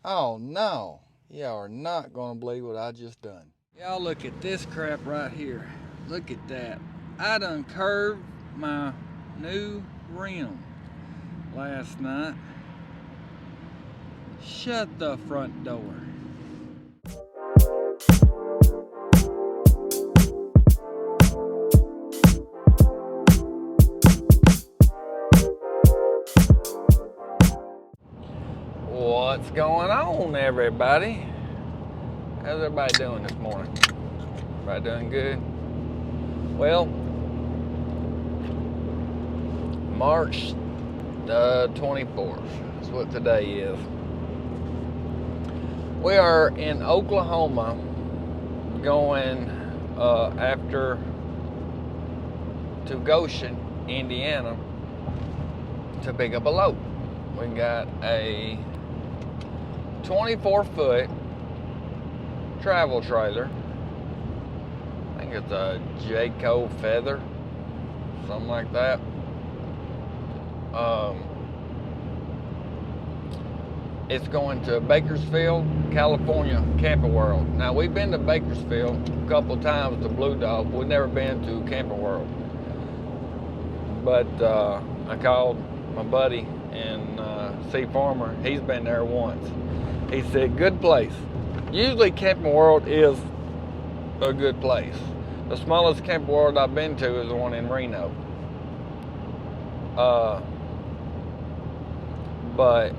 Oh no, y'all are not gonna believe what I just done. Y'all look at this crap right here. Look at that. I done curved my new rim last night. Shut the front door. What's going on, everybody? How's everybody doing this morning? Everybody doing good? Well, March the 24th is what today is. We are in Oklahoma going after to Goshen, Indiana to pick up a load. We got a 24-foot travel trailer. I think it's a Jayco Feather, something like that. It's going to Bakersfield, California, Camping World. Now, we've been to Bakersfield a couple times to Blue Dog. We've never been to Camping World. But I called my buddy and C Farmer. He's been there once. He said, good place. Usually Camping World is a good place. The smallest Camping World I've been to is the one in Reno. But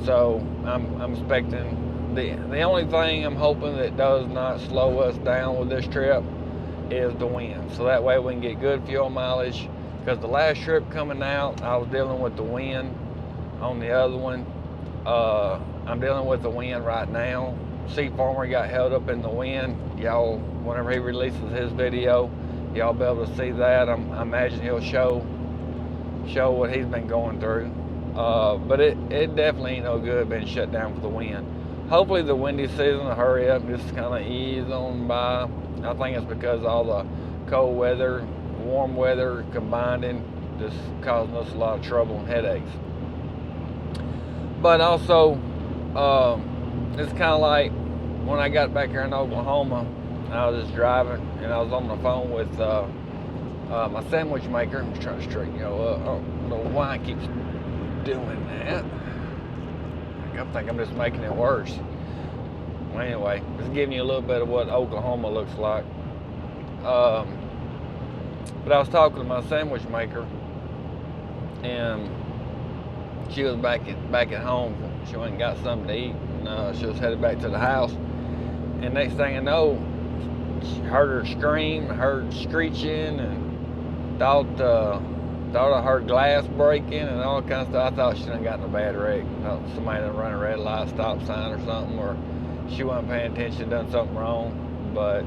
so I'm expecting the only thing I'm hoping that does not slow us down with this trip is the wind. So that way we can get good fuel mileage. Because the last trip coming out, I was dealing with the wind on the other one. I'm dealing with the wind right now. C Farmer got held up in the wind. Y'all, whenever he releases his video, y'all be able to see that. I imagine he'll show what he's been going through. But it definitely ain't no good being shut down for the wind. Hopefully the windy season will hurry up and just kind of ease on by. I think it's because all the cold weather, warm weather combining just causing us a lot of trouble and headaches. But also, it's kind of like when I got back here in Oklahoma, I was just driving and I was on the phone with my sandwich maker. I'm just trying to straighten up. I don't know why I keep doing that. I think I'm just making it worse. Well, anyway, just giving you a little bit of what Oklahoma looks like. But I was talking to my sandwich maker, and she was back at home. She went and got something to eat, and she was headed back to the house. And next thing I know, she heard her scream, heard screeching, and thought I heard glass breaking and all kinds of stuff. I thought she done gotten a bad wreck. I thought somebody done run a red light stop sign or something, or she wasn't paying attention, done something wrong. But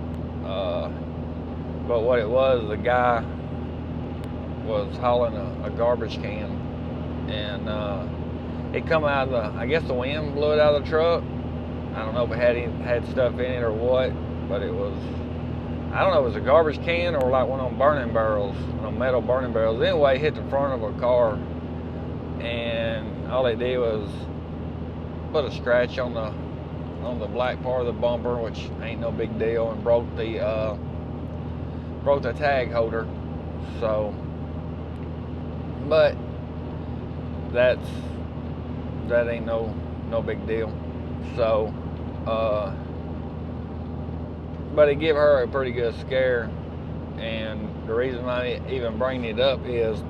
what it was, the guy was hauling a garbage can, and it come out of the, I guess the wind blew it out of the truck. I don't know if it had stuff in it or what, but it was, I don't know if it was a garbage can or like one of them burning barrels, metal burning barrels. Anyway, it hit the front of a car, and all it did was put a scratch on the black part of the bumper, which ain't no big deal, and broke the tag holder. So, but that ain't no big deal. So, but it gave her a pretty good scare, and the reason I even bring it up is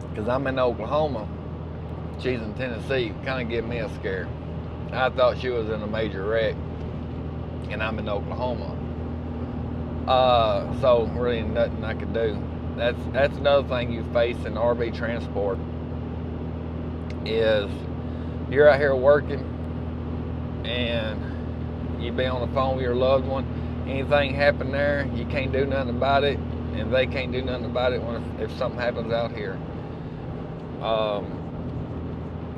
because I'm in Oklahoma, she's in Tennessee. Kind of gave me a scare. I thought she was in a major wreck, and I'm in Oklahoma. So really nothing I could do. That's another thing you face in RV transport is you're out here working and you be on the phone with your loved one. Anything happen there, you can't do nothing about it, and they can't do nothing about it if something happens out here.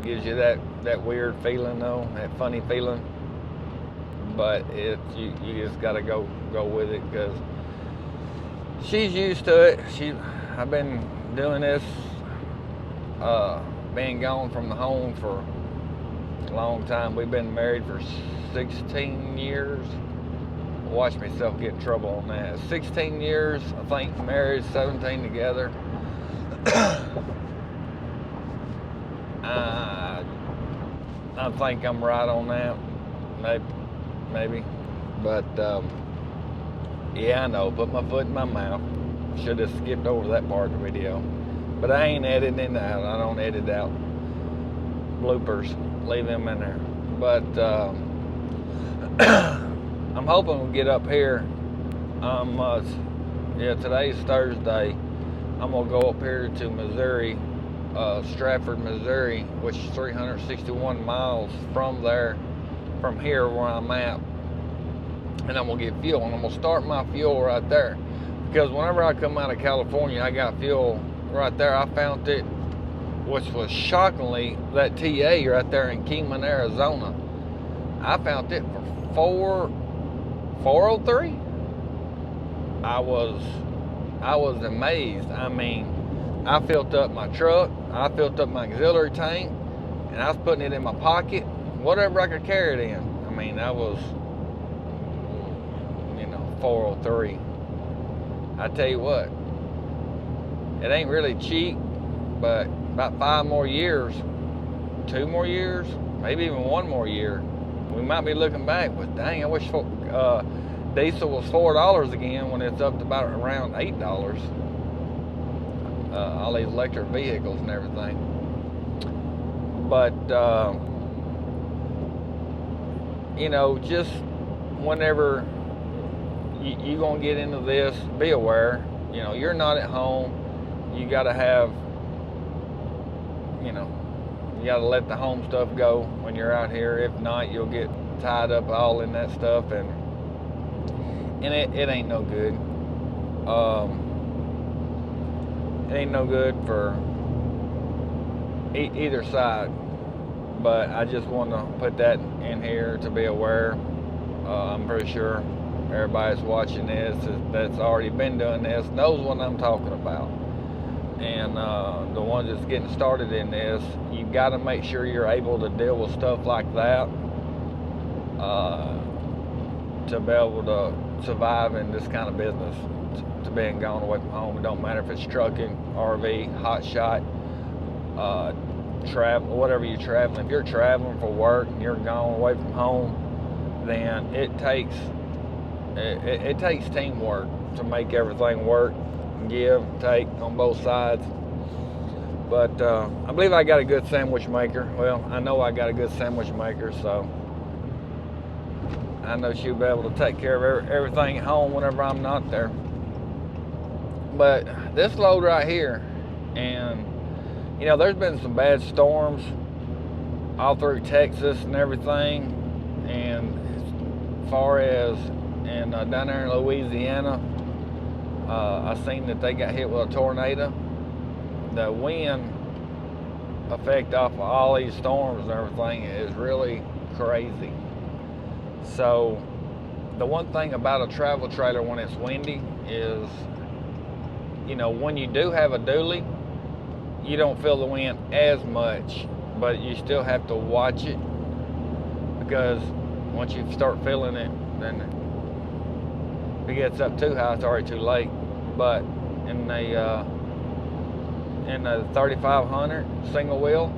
Gives you that weird feeling though, that funny feeling. But you just gotta go with it, because she's used to it. I've been doing this Being gone from the home for a long time. We've been married for 16 years. Watch myself get in trouble on that. 16 years, I think, married, 17 together. I think I'm right on that. Maybe. But, yeah, I know. Put my foot in my mouth. Should have skipped over that part of the video. But I ain't editing that out. I don't edit out bloopers. Leave them in there. But, I'm hoping we'll get up here. Today's Thursday. I'm going to go up here to Missouri, Stratford, Missouri, which is 361 miles from here where I'm at. And I'm going to get fuel. And I'm going to start my fuel right there. Because whenever I come out of California, I got fuel right there. I found it, which was shockingly, that TA right there in Kingman, Arizona. I found it for $4.03. I was amazed. I mean, I filled up my truck, I filled up my auxiliary tank, and I was putting it in my pocket, whatever I could carry it in. I mean, that was, $4.03. I tell you what, it ain't really cheap, but about 5 more years, 2 more years, maybe even 1 more year, we might be looking back with, dang, I wish diesel was $4 again when it's up to about around $8. All these electric vehicles and everything. But, just whenever you're going to get into this, be aware. You're not at home. You got to have, you got to let the home stuff go when you're out here. If not, you'll get tied up all in that stuff, and it ain't no good. It ain't no good for either side. But I just want to put that in here to be aware. I'm pretty sure everybody's watching this that's already been doing this knows what I'm talking about. And the ones that's getting started in this, you got to make sure you're able to deal with stuff like that to be able to survive in this kind of business, to being gone away from home. It don't matter if it's trucking, RV, hot shot, travel, whatever you're traveling. If you're traveling for work and you're gone away from home, then it takes teamwork to make everything work, give, take on both sides. But I believe I got a good sandwich maker. Well, I know I got a good sandwich maker, so I know she'll be able to take care of everything at home whenever I'm not there. But this load right here, and there's been some bad storms all through Texas and everything, and as far as down there in Louisiana, I seen that they got hit with a tornado. The wind effect off of all these storms and everything is really crazy. So the one thing about a travel trailer when it's windy is, when you do have a dually, you don't feel the wind as much, but you still have to watch it, because once you start feeling it, then if it gets up too high, it's already too late. But in the 3500 single wheel,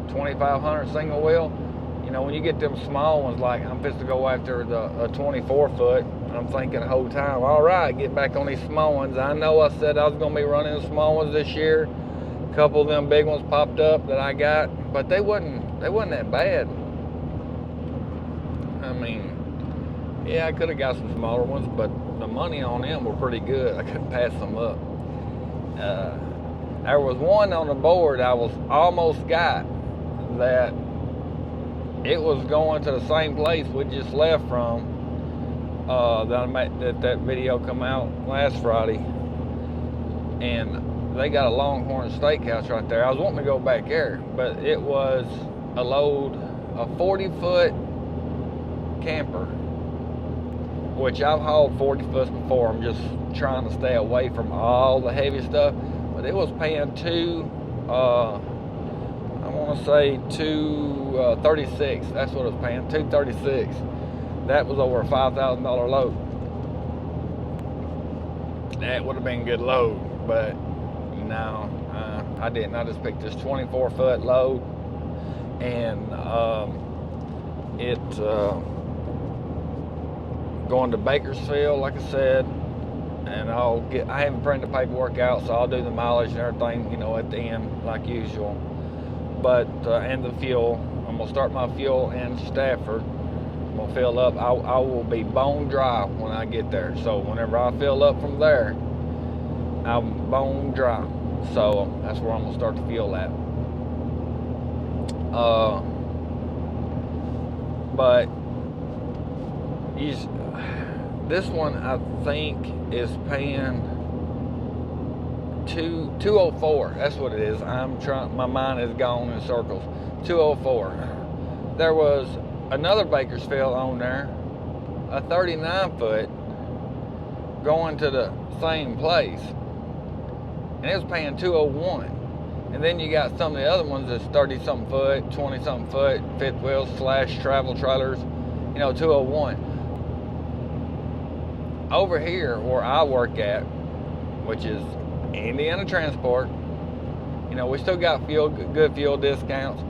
2500 single wheel, when you get them small ones, like I'm fixing to go after a 24 foot, I'm thinking the whole time, all right, get back on these small ones. I know I said I was going to be running the small ones this year. A couple of them big ones popped up that I got, but they wasn't that bad. I mean, yeah, I could have got some smaller ones, but the money on them were pretty good. I couldn't pass them up. There was one on the board I was almost got that it was going to the same place we just left from. That video come out last Friday, and they got a Longhorn Steakhouse right there. I was wanting to go back there, but it was a load, a 40-foot camper which I've hauled 40 foot before. I'm just trying to stay away from all the heavy stuff. But it was paying I want to say 236. That's what it was paying, 236. That was over a $5,000 load. That would have been a good load, but no, I didn't. I just picked this 24 foot load, and going to Bakersfield, like I said, and I haven't printed the paperwork out, so I'll do the mileage and everything, you know, at the end like usual. But and the fuel, I'm gonna start my fuel in Stafford. I'm gonna fill up. I will be bone dry when I get there. So whenever I fill up from there, I'm bone dry. So that's where I'm gonna start to fuel at. But this one I think is paying 204. That's what it is. My mind is gone in circles. 204. There was another Bakersfield on there, a 39 foot, going to the same place, and it was paying 201. And then you got some of the other ones that's 30 something foot, 20 something foot, fifth wheels / travel trailers, you know, 201. Over here where I work at, which is Indiana Transport, you know, we still got good fuel discounts,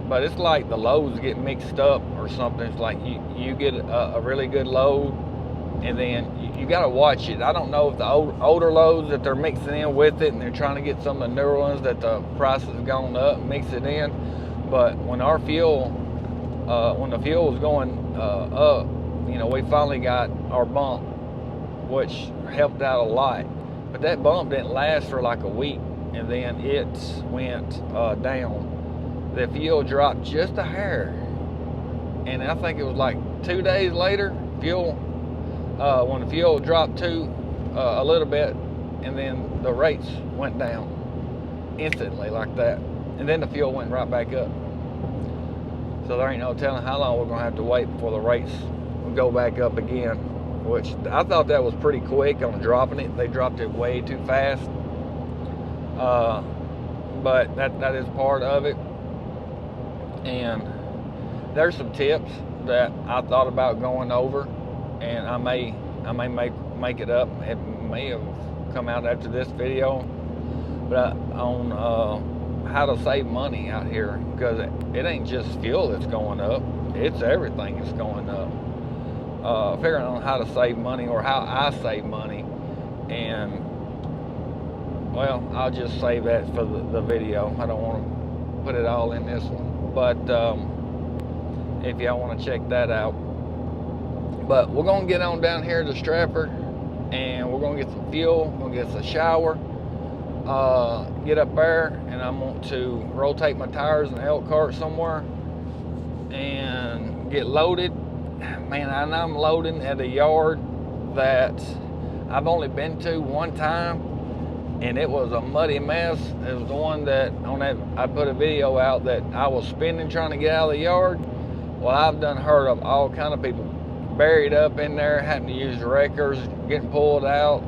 but it's like the loads get mixed up or something. It's like you get a really good load, and then you got to watch it. I don't know if the older loads that they're mixing in with it, and they're trying to get some of the newer ones that the prices have gone up, mix it in. But when our fuel, when the fuel was going up, you know, we finally got our bump, which helped out a lot. But that bump didn't last for like a week, and then it went down. The fuel dropped just a hair, and I think it was like 2 days later, when the fuel dropped to a little bit, and then the rates went down instantly like that, and then the fuel went right back up. So there ain't no telling how long we're gonna have to wait before the rates will go back up again, which I thought that was pretty quick on dropping it. They dropped it way too fast, but that is part of it. And there's some tips that I thought about going over, and I may make it up. It may have come out after this video, but on how to save money out here, because it ain't just fuel that's going up, it's everything that's going up. Figuring on how to save money, or how I save money, and well, I'll just save that for the video. I don't want to put it all in this one, but if y'all want to check that out. But we're gonna get on down here to Stratford, and we're gonna get some fuel, we're gonna get us a shower, get up there, and I'm going to rotate my tires in the elk cart somewhere and get loaded. Man, I'm loading at a yard that I've only been to one time, and it was a muddy mess. It was the one that I put a video out that I was spinning trying to get out of the yard. Well, I've done heard of all kind of people buried up in there, having to use wreckers, getting pulled out,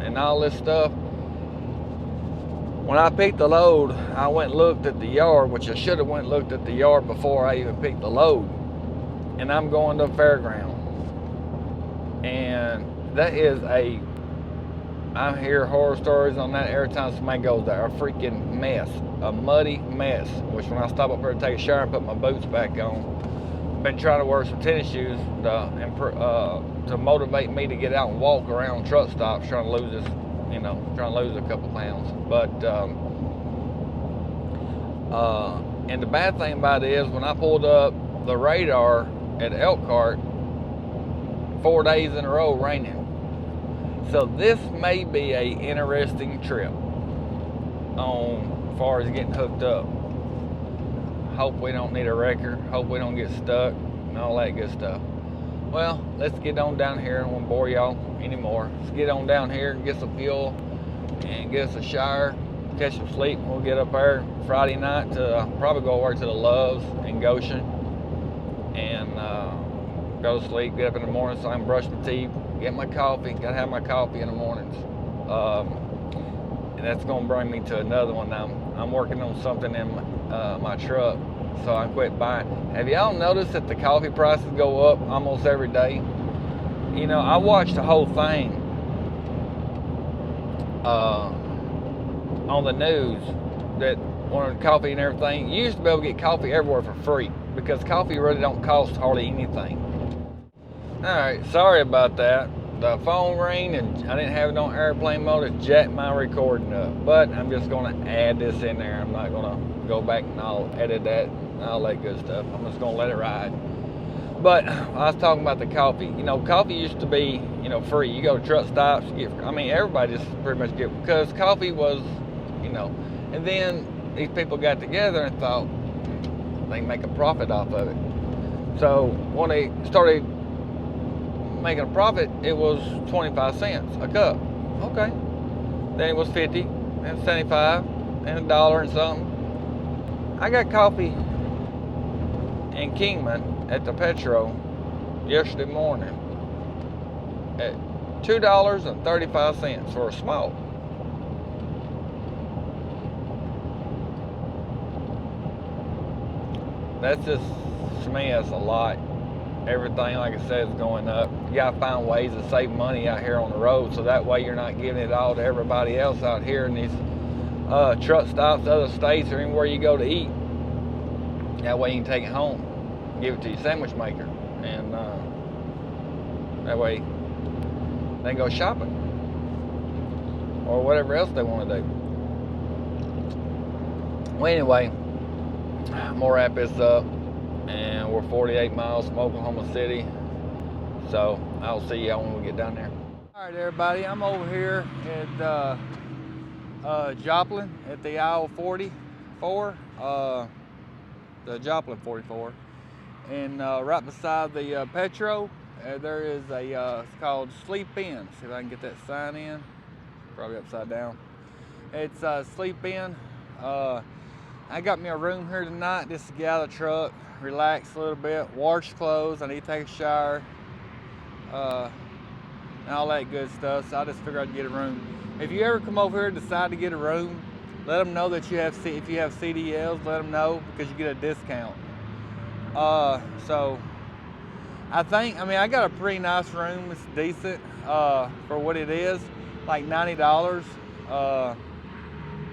and all this stuff. When I picked the load, I went and looked at the yard, which I should have went and looked at the yard before I even picked the load. And I'm going to the fairground, and that is I hear horror stories on that every time somebody goes there. A freaking mess, a muddy mess. Which when I stop up there to take a shower and put my boots back on, I've been trying to wear some tennis shoes to motivate me to get out and walk around truck stops, trying to lose a couple pounds. But and the bad thing about it is, when I pulled up the radar at Elkhart, 4 days in a row raining. So this may be a interesting trip on as far as getting hooked up. Hope we don't need a wrecker, hope we don't get stuck, and all that good stuff. Well, let's get on down here. I won't bore y'all anymore. Let's get on down here and get some fuel and get us a shower, catch some sleep, and we'll get up there Friday night to probably go over to the Loves in Goshen and go to sleep, get up in the morning so I can brush my teeth, get my coffee. Gotta have my coffee in the mornings. And that's gonna bring me to another one now. I'm working on something in my truck, so I quit buying. Have y'all noticed that the coffee prices go up almost every day? You know, I watched the whole thing on the news that wanted coffee and everything. You used to be able to get coffee everywhere for free because coffee really don't cost hardly anything. All right, sorry about that. The phone rang and I didn't have it on airplane mode. It jacked my recording up. But I'm just gonna add this in there. I'm not gonna go back and I'll edit that and all that good stuff. I'm just gonna let it ride. But I was talking about the coffee. You know, coffee used to be, you know, free. You go to truck stops, you get, I mean, everybody just pretty much get, because coffee was, you know, and then these people got together and thought they can make a profit off of it. So when they started making a profit, it was 25 cents a cup. Okay. Then it was 50 and 75 and $1 and something. I got coffee in Kingman at the Petro yesterday morning at $2.35 for a small. That's just, to me, that's a lot. Everything, like I said, is going up. You gotta find ways to save money out here on the road, so that way you're not giving it all to everybody else out here in these truck stops, other states, or anywhere you go to eat. That way you can take it home, give it to your sandwich maker, and that way they can go shopping or whatever else they want to do. Well, anyway, I'm gonna wrap this up. And we're 48 miles from Oklahoma City, so I'll see y'all when we get down there. All right, everybody, I'm over here at Joplin at the aisle 44, the Joplin 44, and right beside the Petro, there is a it's called Sleep In. See if I can get that sign in. Probably upside down. It's Sleep In. I got me a room here tonight just to get out of the truck, relax a little bit, wash clothes. I need to take a shower, and all that good stuff. So I just figured I'd get a room. If you ever come over here and decide to get a room, let them know that you have, if you have CDLs, let them know because you get a discount. So I think, I mean, I got a pretty nice room. It's decent for what it is, like $90.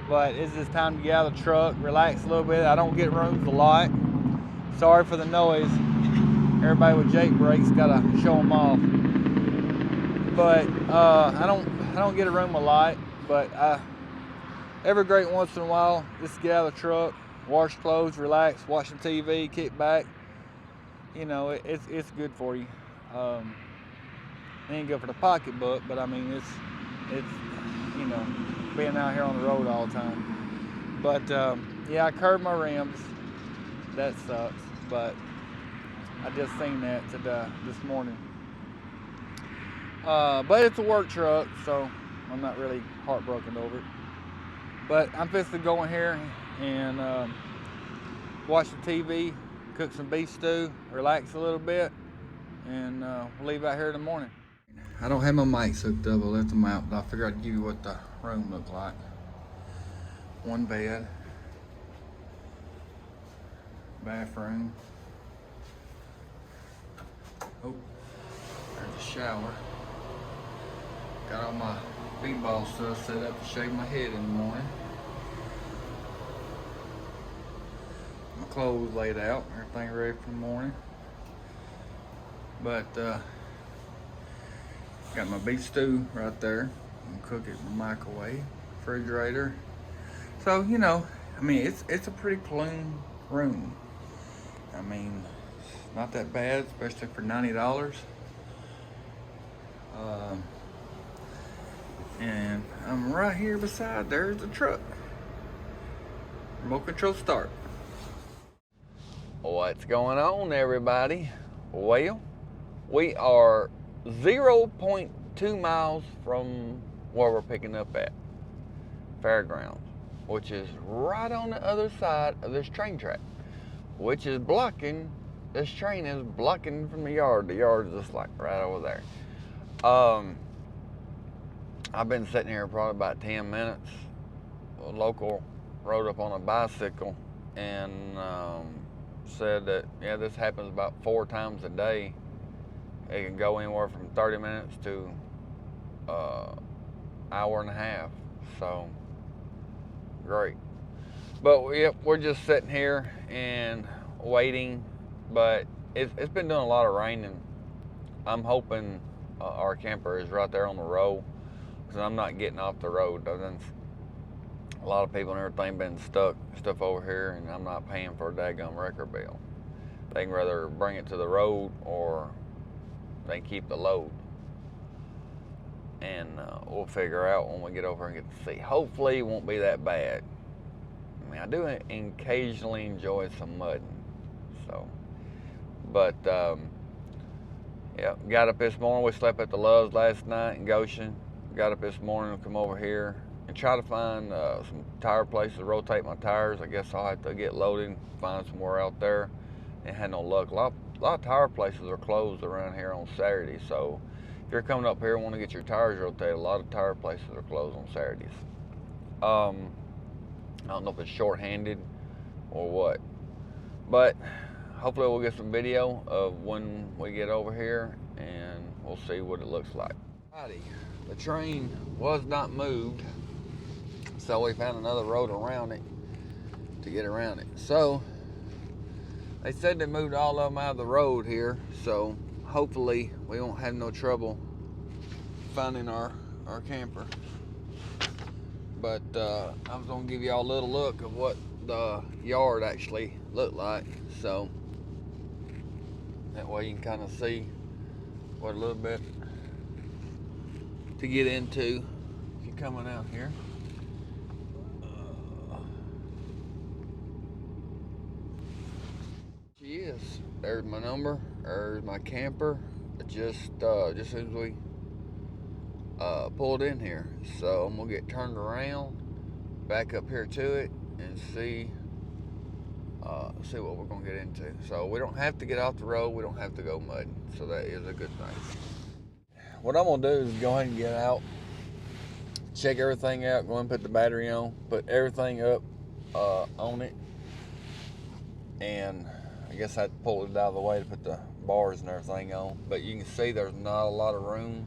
But it's just time to get out of the truck, relax a little bit. I don't get rooms a lot. Sorry for the noise. Everybody with Jake brakes gotta show them off. But I don't get a room a lot. But every great once in a while, just get out of the truck, wash clothes, relax, watch some TV, kick back. You know, it's good for you. It ain't good for the pocketbook, but I mean it's you know, being out here on the road all the time. But yeah, I curved my rims. That sucks, but I just seen that this morning. But it's a work truck, so I'm not really heartbroken over it. But I'm fixing to go in here and watch the TV, cook some beef stew, relax a little bit, and we'll leave out here in the morning. I don't have my mics hooked up. I left them out, but I figured I'd give you what the room looked like. One bed, bathroom. Oh, there's a shower. Got all my b-ball stuff set up to shave my head in the morning. My clothes laid out, everything ready for the morning. But got my beef stew right there. I'm gonna cook it in the microwave, refrigerator. So, you know, I mean, it's a pretty clean room. I mean, it's not that bad, especially for $90. And I'm right here beside, there's the truck. Remote control start. What's going on, everybody? Well, we are 0.2 miles from where we're picking up at, Fairgrounds, which is right on the other side of this train track, which is blocking this train is blocking from the yard. The yard is just like right over there. I've been sitting here probably about 10 minutes. A local rode up on a bicycle and said that, yeah, this happens about 4 times a day. It can go anywhere from 30 minutes to hour and a half. So, great. But yep, we're just sitting here and waiting. But it's been doing a lot of raining. I'm hoping our camper is right there on the road, because I'm not getting off the road. A lot of people and everything been stuck stuff over here, and I'm not paying for a daggum record bill. They can rather bring it to the road, or they can keep the load. And we'll figure out when we get over and get to see. Hopefully it won't be that bad. I mean, I do occasionally enjoy some mudding. So, but yeah, got up this morning. We slept at the Loves last night in Goshen. Got up this morning to come over here and try to find some tire places to rotate my tires. I guess I'll have to get loaded, find somewhere out there. And had no luck. A lot of tire places are closed around here on Saturday. So if you're coming up here and want to get your tires rotated, a lot of tire places are closed on Saturdays. I don't know if it's short-handed or what, but hopefully we'll get some video of when we get over here, and we'll see what it looks like. Alrighty, the train was not moved, so we found another road around it to get around it. So they said they moved all of them out of the road here, so hopefully we won't have no trouble finding our camper. But I was gonna give y'all a little look of what the yard actually looked like, so that way you can kind of see what a little bit to get into if you're coming out here. Yes, there's my number. There's my camper. Just as soon as we pulled in here. So I'm gonna get turned around, back up here to it, and see what we're gonna get into. So we don't have to get off the road. We don't have to go mudding. So that is a good thing. What I'm gonna do is go ahead and get out, check everything out, go and put the battery on, put everything up on it, and I guess I had to pull it out of the way to put the bars and everything on. But you can see there's not a lot of room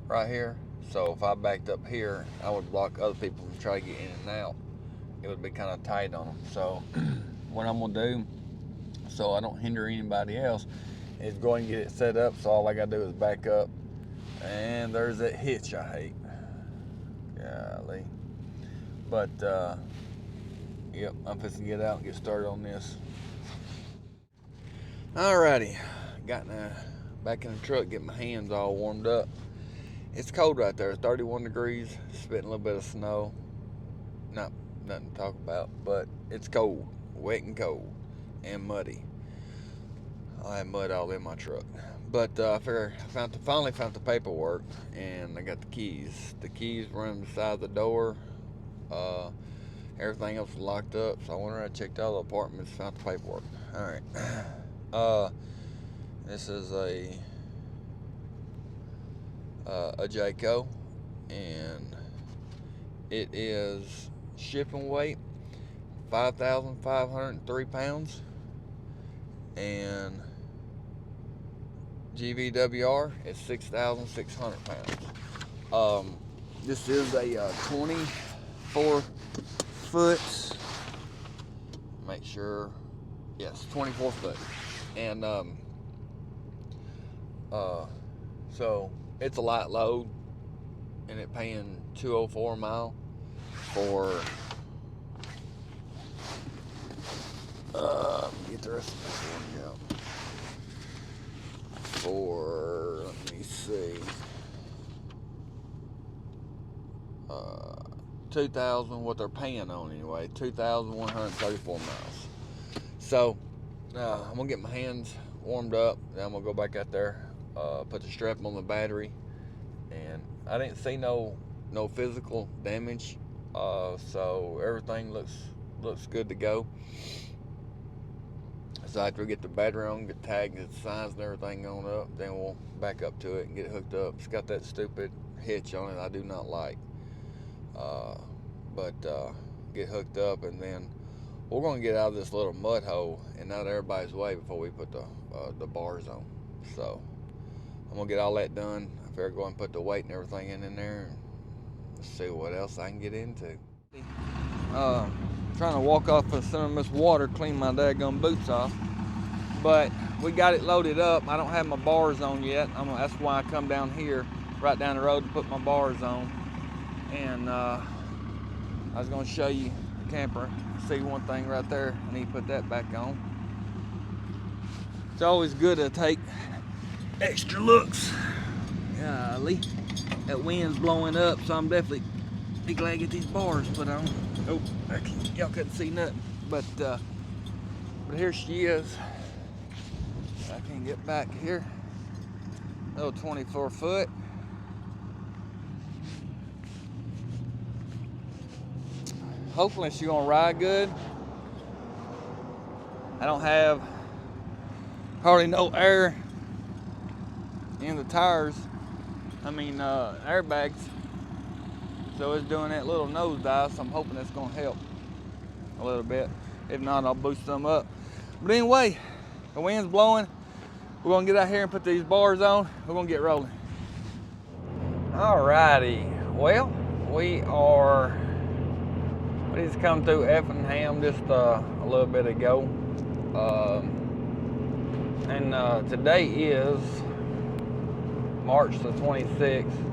right here. So if I backed up here, I would block other people from trying to get in and out. It would be kind of tight on them. So what I'm gonna do, so I don't hinder anybody else, is go and get it set up. So all I gotta do is back up, and there's that hitch I hate. Golly. But yep, I'm fixing to get out and get started on this. Alrighty, got back in the truck, get my hands all warmed up. It's cold right there. It's 31 degrees, spitting a little bit of snow. Nothing to talk about, but it's cold, wet and cold, and muddy. I have mud all in my truck. But I figure I finally found the paperwork, and I got the keys. The keys were in the side of the door. Everything else was locked up, so I went around and checked all the apartments, found the paperwork. Alright. This is a Jayco, and it is shipping weight 5,503 pounds, and GVWR is 6,600 pounds. This is a 24 foot, make sure, yes, 24 foot, and so it's a light load, and it paying $204 a mile for get the rest of this one out. For, let me see, 2,000, what they're paying on anyway, 2,134 miles. So I'm gonna get my hands warmed up, then I'm gonna go back out there, put the strap on the battery, and I didn't see no physical damage, so everything looks good to go. So after we get the battery on, get tagged, get the signs and everything on up, then we'll back up to it and get it hooked up. It's got that stupid hitch on it I do not like. But get hooked up, and then we're going to get out of this little mud hole and out of everybody's way before we put the bars on. So I'm going to get all that done. I figure go and put the weight and everything in there and see what else I can get into. Trying to walk off of some of this water, clean my daggone boots off. But we got it loaded up. I don't have my bars on yet. That's why I come down here, right down the road, to put my bars on. And I was going to show you the camper. See one thing right there. I need to put that back on. It's always good to take extra looks. Golly, that wind's blowing up, so I'm definitely glad to get these bars put on. Oh, y'all couldn't see nothing, but here she is. I can get back here. Little 24 foot. Hopefully she's gonna ride good. I don't have hardly no air in the tires. Airbags. So it's doing that little nosedive, so I'm hoping that's gonna help a little bit. If not, I'll boost them up. But anyway, the wind's blowing. We're gonna get out here and put these bars on. We're gonna get rolling. Alrighty, well, we just come through Effingham just a little bit ago. Today is March the 26th.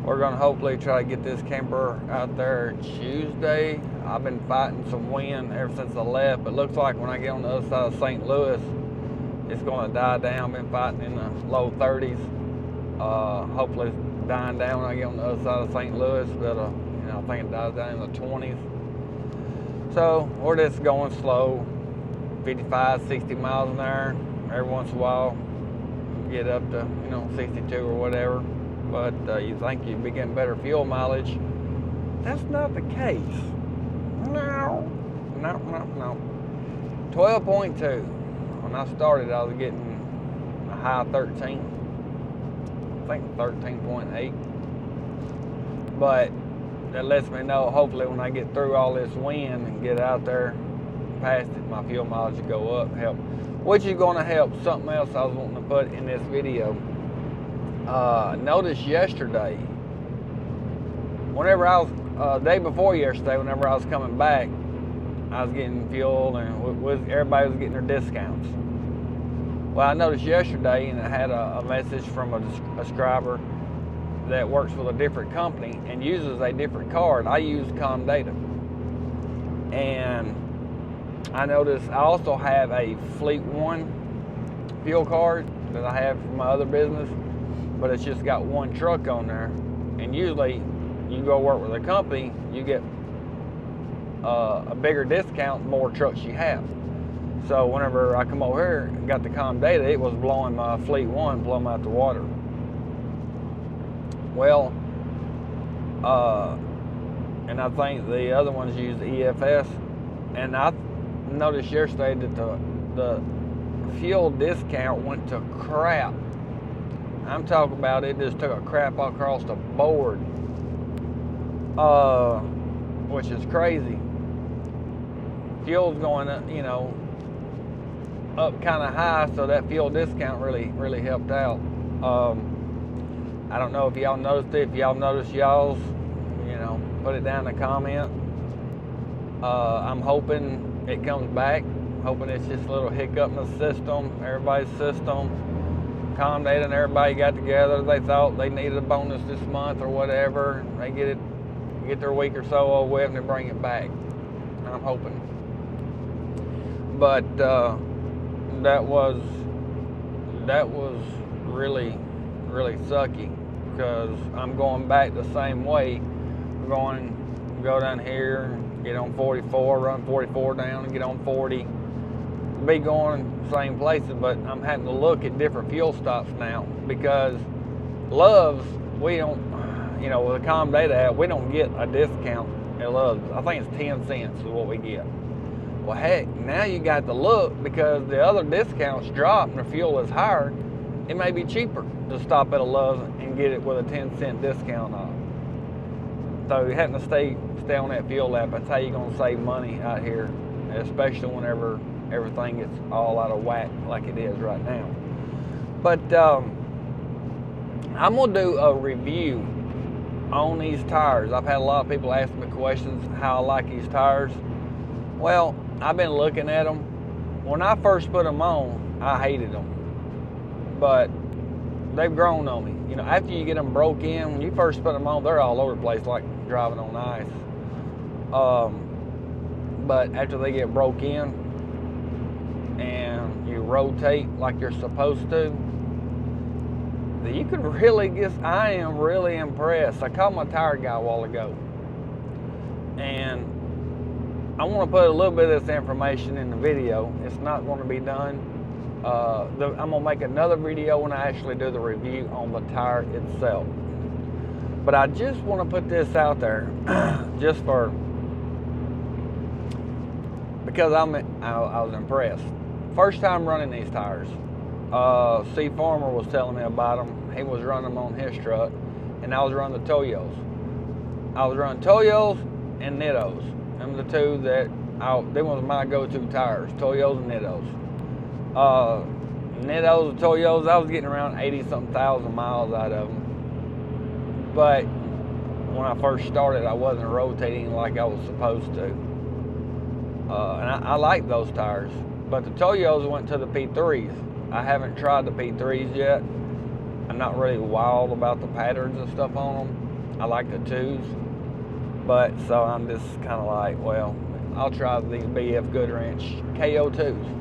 We're gonna hopefully try to get this camper out there Tuesday. I've been fighting some wind ever since I left, but it looks like when I get on the other side of St. Louis, it's gonna die down. Been fighting in the low 30s. Hopefully it's dying down when I get on the other side of St. Louis, but I think it dies down in the 20s. So we're just going slow, 55, 60 miles an hour. Every once in a while, get up to 62 or whatever. But you think you'd be getting better fuel mileage. That's not the case. No. 12.2. When I started, I was getting a high 13. I think 13.8. But that lets me know, hopefully, when I get through all this wind and get out there past it, my fuel mileage will go up, help. Which is going to help. Something else I was wanting to put in this video. Noticed yesterday, whenever I was, day before yesterday, whenever I was coming back, I was getting fuel and everybody was getting their discounts. Well, I noticed yesterday, and I had a message from a subscriber that works with a different company and uses a different card. I use Comdata. And I noticed I also have a Fleet One fuel card that I have from my other business, but it's just got one truck on there. And usually you go work with a company, you get a bigger discount the more trucks you have. So whenever I come over here and got the Comdata, it was blowing my Fleet One, blowing out the water. Well, and I think the other ones use EFS, and I noticed yesterday that the fuel discount went to crap. I'm talking about it just took a crap across the board, which is crazy. Fuel's going up, up kind of high, so that fuel discount really helped out. I don't know if y'all noticed it. If y'all noticed y'all's, put it down in the comment. I'm hoping it comes back. Hoping it's just a little hiccup in the system, everybody's system. Comdata and everybody got together. They thought they needed a bonus this month or whatever. They get their week or so over with and they bring it back. I'm hoping. But that was really sucky, because I'm going back the same way. Go down here, get on 44, run 44 down and get on 40. Be going same places, but I'm having to look at different fuel stops now, because Love's, we don't, with the Comdata app, we don't get a discount at Love's. I think it's 10 cents is what we get. Well, heck, now you got to look, because the other discounts drop and the fuel is higher. It may be cheaper to stop at a Love's and get it with a 10-cent discount off. So you have to stay on that fuel app. That's how you're going to save money out here, especially whenever everything gets all out of whack like it is right now. But I'm going to do a review on these tires. I've had a lot of people ask me questions how I like these tires. Well, I've been looking at them. When I first put them on, I hated them. But they've grown on me. You know, after you get them broke in, when you first put them on, they're all over the place like driving on ice. But after they get broke in and you rotate like you're supposed to, you could really I am really impressed. I called my tire guy a while ago, and I want to put a little bit of this information in the video. It's not going to be done. I'm going to make another video when I actually do the review on the tire itself. But I just want to put this out there because I was impressed. First time running these tires. C. Farmer was telling me about them. He was running them on his truck, and I was running the Toyos. I was running Toyos and Nittos. Them the two them was my go-to tires, Toyos and Nittos. Nittos and Toyos, I was getting around 80-something thousand miles out of them. But when I first started, I wasn't rotating like I was supposed to. And I like those tires. But the Toyos went to the P3s. I haven't tried the P3s yet. I'm not really wild about the patterns and stuff on them. I like the 2s. But so I'm just kind of like, well, I'll try these BF Goodwrench KO2s.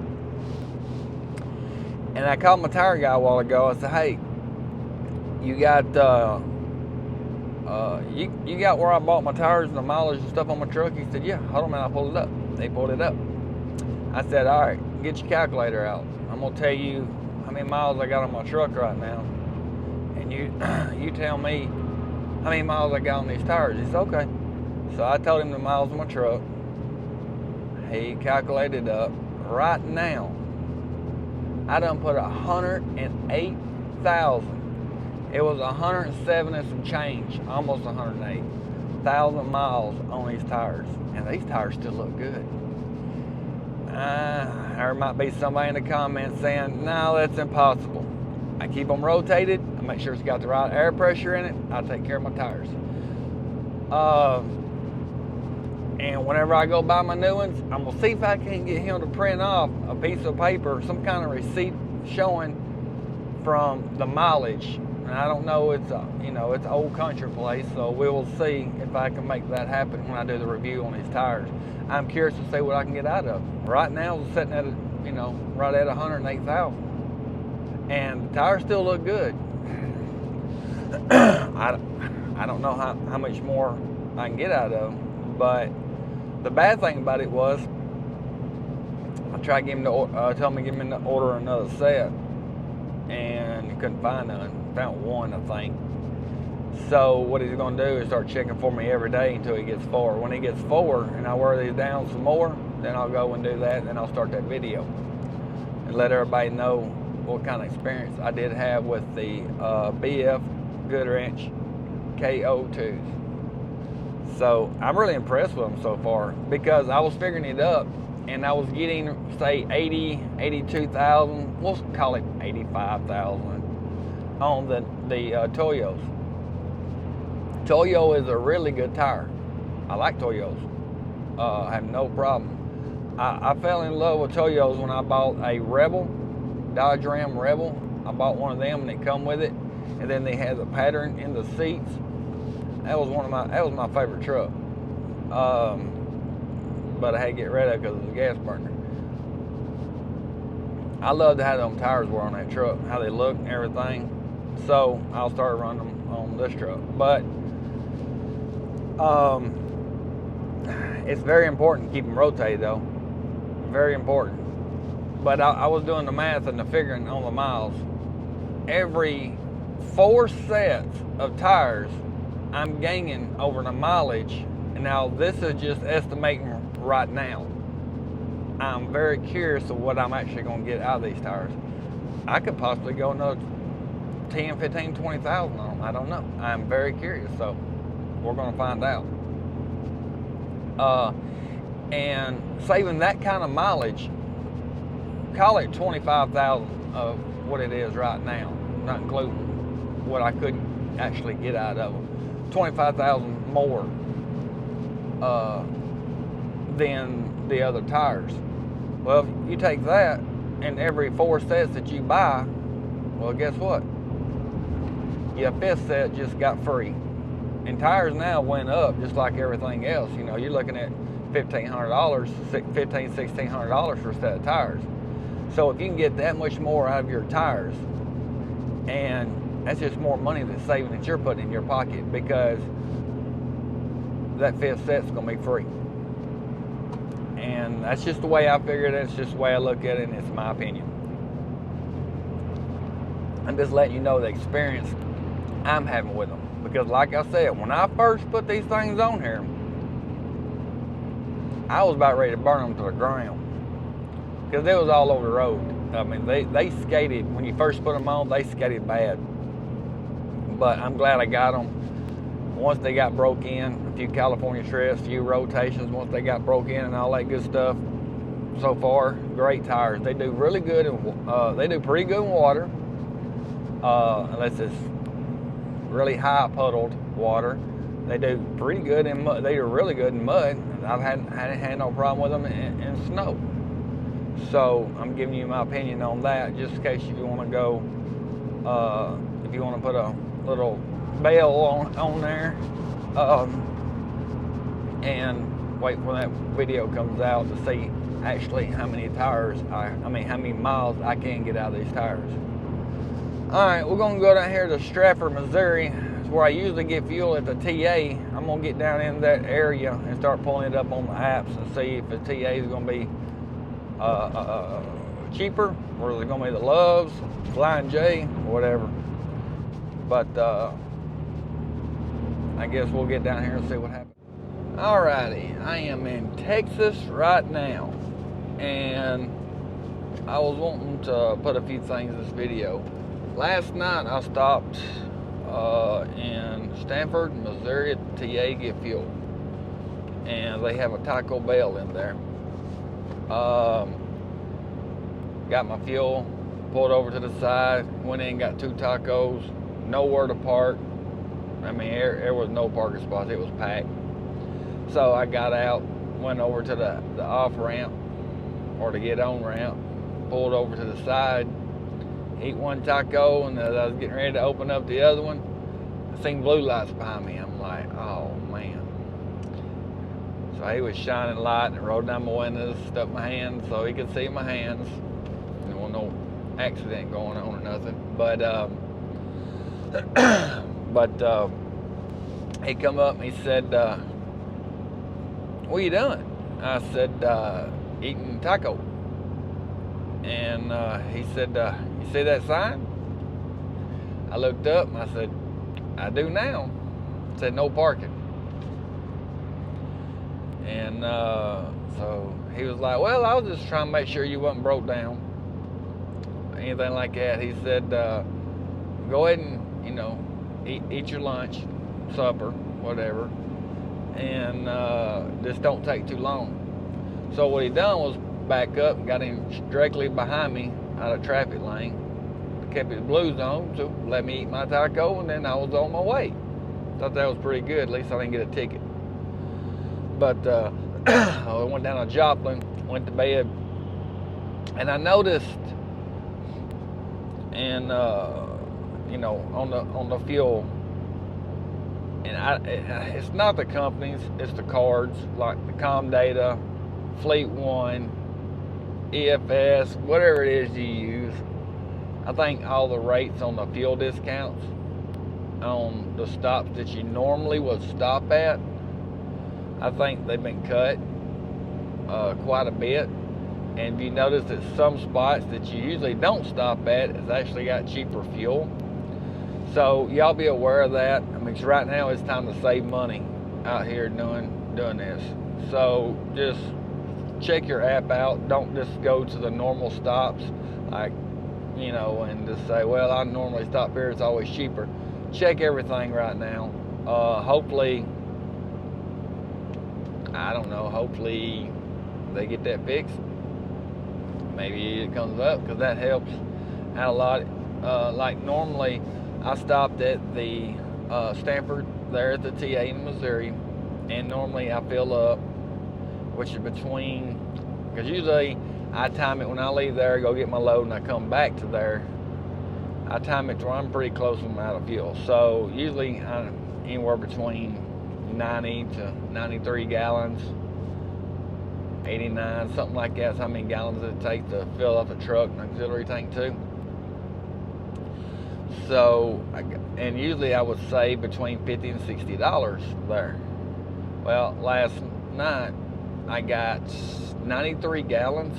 And I called my tire guy a while ago. I said, hey, you got you got where I bought my tires and the mileage and stuff on my truck? He said, yeah. Hold on a minute, I'll pull it up. They pulled it up. I said, all right, get your calculator out. I'm gonna tell you how many miles I got on my truck right now, and you tell me how many miles I got on these tires. He said, okay. So I told him the miles on my truck. He calculated up. Right now, I done put 108,000. It was 107 and some change, almost 108,000 miles on these tires, and these tires still look good. There might be somebody in the comments saying, no, that's impossible. I keep them rotated. I make sure it's got the right air pressure in it. I take care of my tires. And whenever I go buy my new ones, I'm going to see if I can get him to print off a piece of paper, some kind of receipt showing from the mileage. And I don't know, it's an old country place, so we will see if I can make that happen when I do the review on these tires. I'm curious to see what I can get out of them. Right now, it's sitting at, right at 108,000. And the tires still look good. I don't know how much more I can get out of them, but the bad thing about it was, I tried to get him to tell me to give him to order another set, and he couldn't find none. Found one, I think. So what he's going to do is start checking for me every day until he gets 4. When he gets 4 and I wear these down some more, then I'll go and do that, and then I'll start that video and let everybody know what kind of experience I did have with the BF Goodwrench KO2s. So I'm really impressed with them so far, because I was figuring it up and I was getting, say, 82,000, we'll call it 85,000 on the Toyos. Toyo is a really good tire. I like Toyos. I have no problem. I fell in love with Toyos when I bought a Rebel, Dodge Ram Rebel. I bought one of them and it come with it. And then they had the pattern in the seats. That was my favorite truck. But I had to get rid of it because it was a gas burner. I loved how them tires were on that truck, how they looked and everything. So I'll start running them on this truck. But it's very important to keep them rotated though. Very important. But I was doing the math and the figuring on the miles. Every 4 sets of tires, I'm gaining over the mileage. And now this is just estimating right now. I'm very curious of what I'm actually going to get out of these tires. I could possibly go another 10, 15, 20,000 on them. I don't know. I'm very curious, so we're going to find out. And saving that kind of mileage, call it 25,000 of what it is right now, not including what I could actually get out of them. 25,000 more than the other tires. Well, if you take that and every 4 sets that you buy, well, guess what? Your 5th set just got free. And tires now went up just like everything else. You know, you're looking at $1,500, $1,600 for a set of tires. So if you can get that much more out of your tires, and that's just more money that's saving that you're putting in your pocket, because that 5th set's gonna be free. And that's just the way I figure it. It's just the way I look at it, and it's my opinion. I'm just letting you know the experience I'm having with them. Because like I said, when I first put these things on here, I was about ready to burn them to the ground. Because they was all over the road. I mean, they skated, when you first put them on, they skated bad. But I'm glad I got them. Once they got broke in, a few California trips, a few rotations, once they got broke in and all that good stuff, so far, great tires. They do really good, they do pretty good in water, unless it's really high puddled water. They do pretty good in mud. They do really good in mud. I've had no problem with them in snow. So I'm giving you my opinion on that, just in case you want to go, if you want to put a little bell on there, and wait when that video comes out to see actually how many tires, how many miles I can get out of these tires. All right, we're gonna go down here to Stratford, Missouri. It's where I usually get fuel at the TA. I'm gonna get down in that area and start pulling it up on the apps and see if the TA is gonna be cheaper, or is it gonna be the Loves, Flying J, or whatever. But I guess we'll get down here and see what happens. Alrighty, I am in Texas right now, and I was wanting to put a few things in this video. Last night I stopped in Stanford, Missouri at the TA get fuel, and they have a Taco Bell in there. Got my fuel, pulled over to the side, went in, got 2 tacos, nowhere to park. I mean, there was no parking spots, it was packed. So I got out, went over to the off ramp, or the get on ramp, pulled over to the side, eat 1 taco, and as I was getting ready to open up the other one, I seen blue lights behind me. I'm like, oh man. So he was shining light and rolled down my windows, stuck my hands so he could see my hands. There was no accident going on or nothing. But he come up and he said, what are you doing? I said, eating taco. And he said, you see that sign? I looked up and I said, I do now. It said no parking. And so he was like, well, I was just trying to make sure you wasn't broke down, anything like that. He said, go ahead and, you know, eat your lunch, supper, whatever, and just don't take too long. So what he done was back up and got him directly behind me out of traffic lane, kept his blues on, so let me eat my taco, and then I was on my way. Thought that was pretty good. At least I didn't get a ticket. But I went down to Joplin, went to bed, and I noticed, and you know, on the fuel, and it's not the companies, it's the cards, like the Comdata, Fleet One, EFS, whatever it is you use. I think all the rates on the fuel discounts on the stops that you normally would stop at, I think they've been cut quite a bit. And if you notice that some spots that you usually don't stop at has actually got cheaper fuel. So y'all be aware of that. I mean, 'cause right now it's time to save money out here doing this. So just check your app out. Don't just go to the normal stops, like, and just say, well, I normally stop here, it's always cheaper. Check everything right now. Hopefully, I don't know, hopefully they get that fixed. Maybe it comes up, because that helps out a lot. Like normally, I stopped at the Stanford there at the TA in Missouri, and normally I fill up, which is between, because usually I time it when I leave there, go get my load, and I come back to there. I time it to where I'm pretty close when I'm out of fuel. So usually I'm anywhere between 90 to 93 gallons, 89, something like that. That's how many gallons it takes to fill up a truck and auxiliary tank too. So, and usually I would save between $50 and $60 there. Well, last night I got 93 gallons,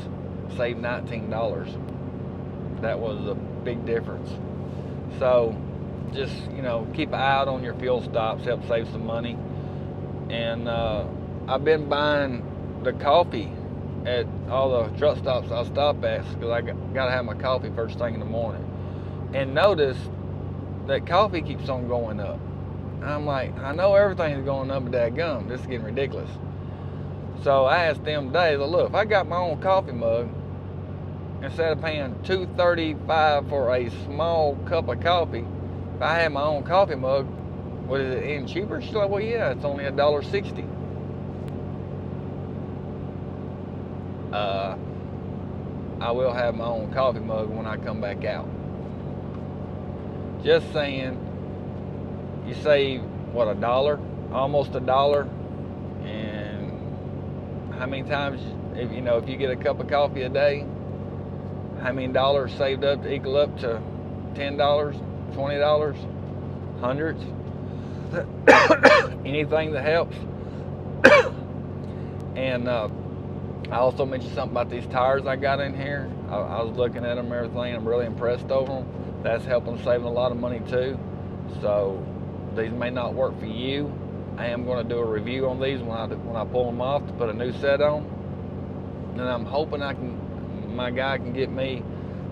saved $19. That was a big difference. So just, keep an eye out on your fuel stops, help save some money. And I've been buying the coffee at all the truck stops I stop at, because I got to have my coffee first thing in the morning. And notice that coffee keeps on going up. I'm like, I know everything's going up, but dadgum, this is getting ridiculous. So I asked them today, look, if I got my own coffee mug, instead of paying $2.35 for a small cup of coffee, if I had my own coffee mug, what is it, any cheaper? She's like, well, yeah, it's only $1.60. I will have my own coffee mug when I come back out. Just saying, you save, what, $1? Almost $1. And how many times, if you get a cup of coffee a day, how many dollars saved up to equal up to $10, $20, hundreds? Anything that helps. And I also mentioned something about these tires I got in here. I was looking at them and everything. I'm really impressed over them. That's helping saving a lot of money too. So these may not work for you. I am going to do a review on these when I pull them off to put a new set on. And I'm hoping my guy can get me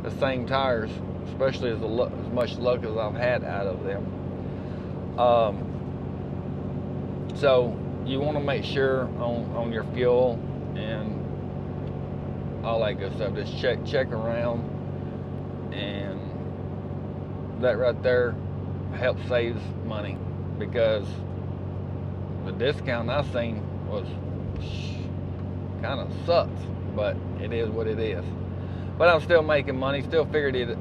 the same tires, especially as much luck as I've had out of them. So you want to make sure on your fuel and all that good stuff. Just check around, and that right there helps save money, because the discount I seen was kind of sucks, but it is what it is. But I'm still making money, still figuring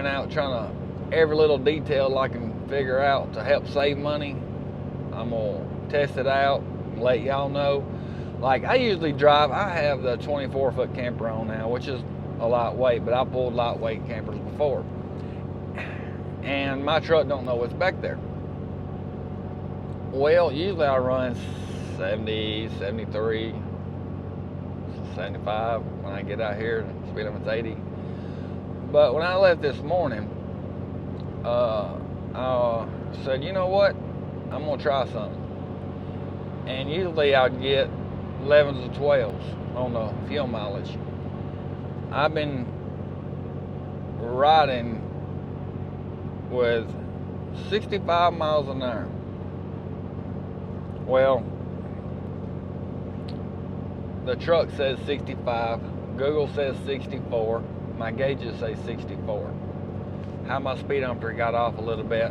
out, trying to, every little detail I can figure out to help save money. I'm gonna test it out and let y'all know. Like, I usually drive, I have the 24-foot camper on now, which is a lightweight, but I pulled lightweight campers before. And my truck don't know what's back there. Well, usually I run 70, 73, 75 when I get out here, and speed limit 80. But when I left this morning, I said, you know what, I'm gonna try something. And usually I'd get 11s or 12s on the fuel mileage. I've been riding with 65 miles an hour. Well, the truck says 65, Google says 64, my gauges say 64. How my speedometer got off a little bit,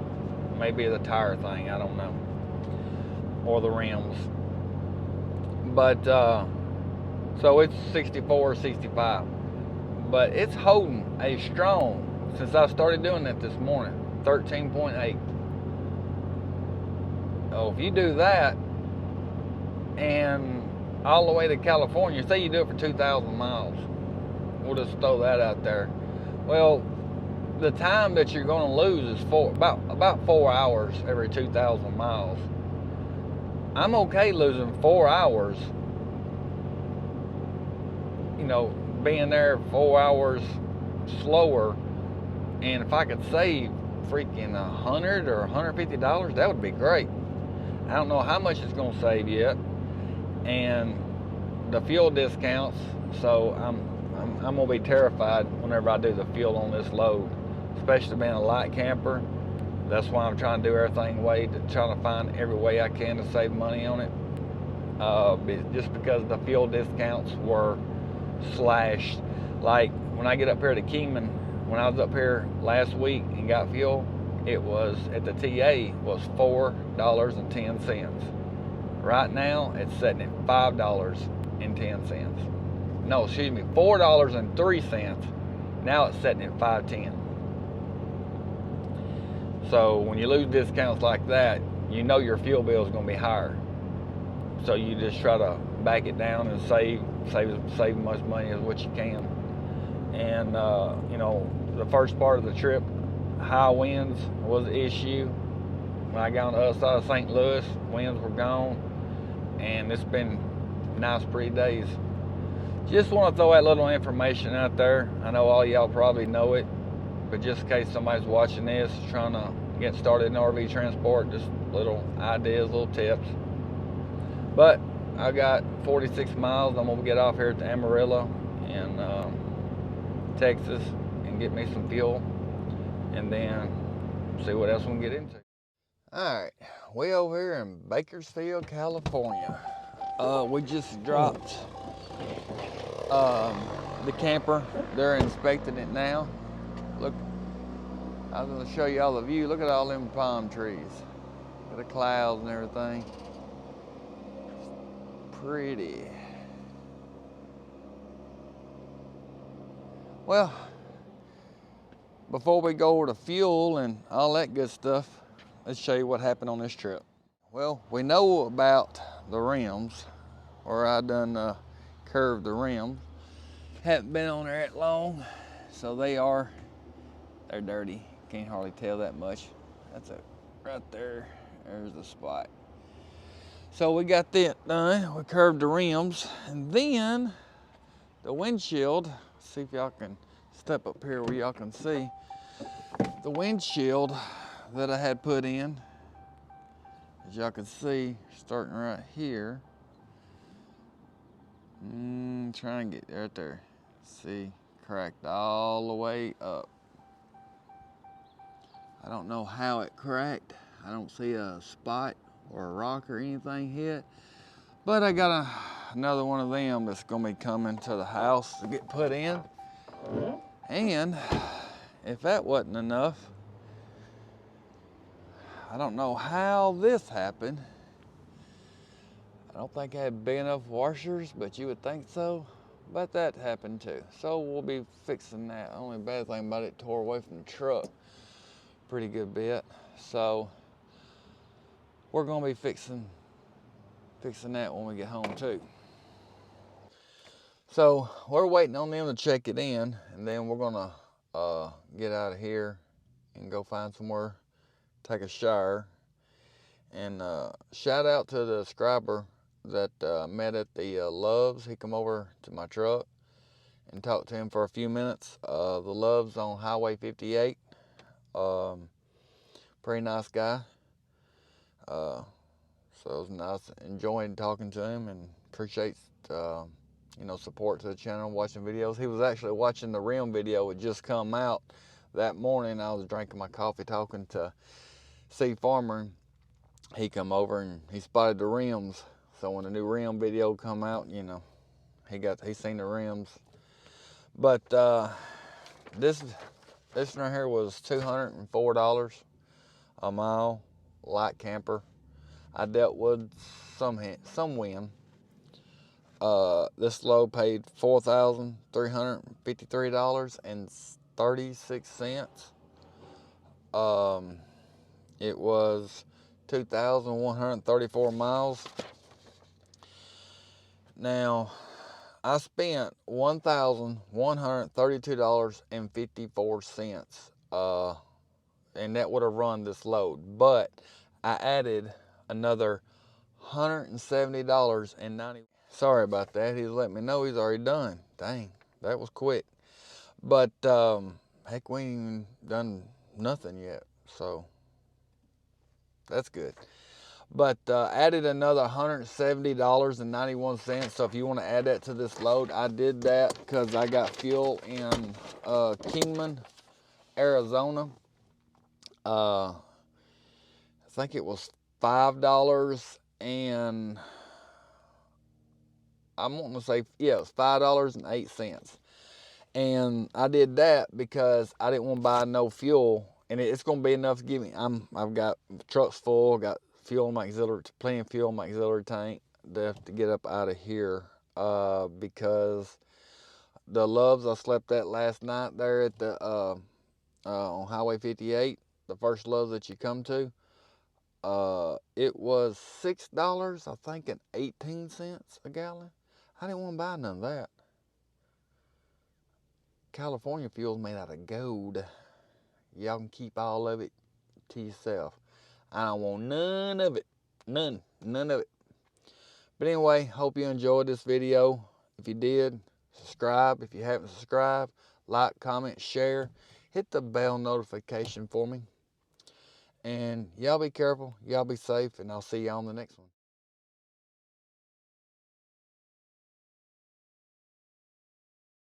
maybe the tire thing, I don't know, or the rims. But so it's 64 or 65, but it's holding a strong, since I started doing that this morning, 13.8. Oh, if you do that and all the way to California, say you do it for 2,000 miles, we'll just throw that out there. Well, the time that you're going to lose is about 4 hours every 2,000 miles. I'm okay losing 4 hours, being there 4 hours slower. And if I could save freaking $100 or $150, that would be great. I don't know how much it's going to save yet. and the fuel discounts. So I'm gonna be terrified whenever I do the fuel on this load, especially being a light camper. That's why I'm trying to do everything trying to find every way I can to save money on it. Just because the fuel discounts were slashed. Like when I get up here to Kingman, when I was up here last week and got fuel, it was at the TA was $4.10. Right now it's sitting at $5.10. No, excuse me, $4.03. Now it's sitting at $5.10. So when you lose discounts like that, you know your fuel bill is going to be higher. So you just try to back it down and save as much money as what you can. And you know, the first part of the trip, high winds was an issue. When I got on the other side of St. Louis, winds were gone, and it's been nice, pretty days. Just want to throw that little information out there. I know all y'all probably know it, but just in case somebody's watching this, trying to get started in RV transport, just little ideas, little tips. But I got 46 miles. I'm gonna get off here at the Amarillo in Texas and get me some fuel, and then see what else we can get into. All right, we over here in Bakersfield, California. We just dropped the camper. They're inspecting it now. Look, I was gonna show you all the view. Look at all them palm trees. Look at the clouds and everything. Pretty. Well, before we go over to fuel and all that good stuff, let's show you what happened on this trip. Well, we know about the rims, or I done curved the rims. Haven't been on there that long, so they're dirty. Can't hardly tell that much. That's it right there. There's the spot. So we got that done. We curved the rims, and then the windshield. See if y'all can step up here where y'all can see the windshield that I had put in. As y'all can see, starting right here. Trying to get right there. See, cracked all the way up. I don't know how it cracked. I don't see a spot or a rock or anything hit. But I got another one of them that's gonna be coming to the house to get put in. And if that wasn't enough, I don't know how this happened. I don't think I had big enough washers, but you would think so. But that happened too. So we'll be fixing that. The only bad thing about it tore away from the truck pretty good bit. So we're gonna be fixing that when we get home too. So we're waiting on them to check it in, and then we're gonna get out of here and go find somewhere, take a shower. And shout out to the subscriber that met at the Loves. He come over to my truck and talked to him for a few minutes. The Loves on Highway 58. Pretty nice guy. So it was nice, enjoying talking to him, and appreciates support to the channel, watching videos. He was actually watching the rim video. It just come out that morning. I was drinking my coffee talking to C Farmer. He come over and he spotted the rims. So when the new rim video come out, he seen the rims. But this right here was $204 a mile, light camper. I dealt with some wind. This load paid $4,353.36. It was 2,134 miles. Now, I spent $1,132.54, and that would have run this load. But I added another $170.90. Sorry about that. He's letting me know he's already done. Dang, that was quick. But heck, we ain't even done nothing yet, so that's good. But added another $170.91. So if you want to add that to this load, I did that because I got fuel in Kingman, Arizona. I think it was $5 and I'm wanting to say, yeah, it was $5.08. And I did that because I didn't want to buy no fuel, and it's going to be enough to give me. I've got trucks full, got fuel in my auxiliary, plenty of fuel in my auxiliary tank to get up out of here. Because the Loves I slept at last night there at the on Highway 58, the first Loves that you come to, it was $6, I think, and 18 cents a gallon. I didn't want to buy none of that. California fuel's made out of gold. Y'all can keep all of it to yourself. I don't want none of it. None of it. But anyway, hope you enjoyed this video. If you did, subscribe. If you haven't subscribed, like, comment, share. Hit the bell notification for me. And y'all be careful. Y'all be safe. And I'll see y'all on the next one.